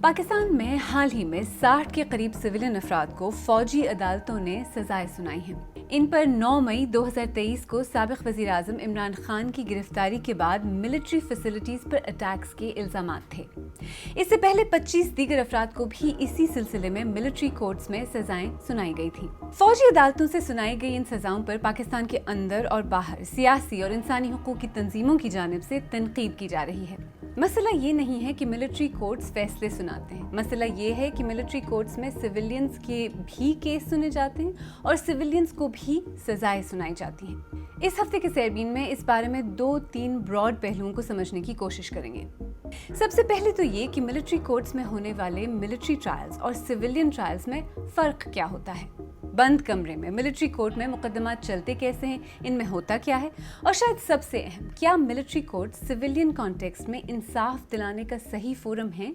पाकिस्तान में हाल ही में 60 के करीब सिविलियन अफराद को फौजी अदालतों ने सजाएं सुनाई हैं। इन पर 9 मई 2023 को साबिक वजीर आजम इमरान खान की गिरफ्तारी के बाद मिलिट्री फैसिलिटीज पर अटैक्स के इल्जामात थे। इससे पहले 25 दीगर अफराद को भी इसी सिलसिले में मिलिट्री कोर्ट्स में सजाएं सुनाई गई थी। फौजी अदालतों से सुनाई गई इन सजाओं पर पाकिस्तान के अंदर और बाहर सियासी और इंसानी हुकूक की तंजीमों की जानिब से तनकीद की जा रही है। मसला ये नहीं है कि मिलिट्री कोर्ट्स फैसले सुनाते हैं, मसला ये है कि मिलिट्री कोर्ट्स में सिविलियंस के भी केस सुने जाते हैं और सिविलियंस को भी सजाएं सुनाई जाती हैं। इस हफ्ते के सैरबीन में इस बारे में 2-3 ब्रॉड पहलुओं को समझने की कोशिश करेंगे। सबसे पहले तो ये कि मिलिट्री कोर्ट्स में होने वाले मिलिट्री ट्रायल्स और सिविलियन ट्रायल्स में फ़र्क क्या होता है। बंद कमरे में मिलिट्री कोर्ट में मुकदमात चलते कैसे हैं, इनमें होता क्या है, और शायद सबसे अहम, क्या मिलिट्री कोर्ट सिविलियन कॉन्टेक्स्ट में इंसाफ दिलाने का सही फोरम है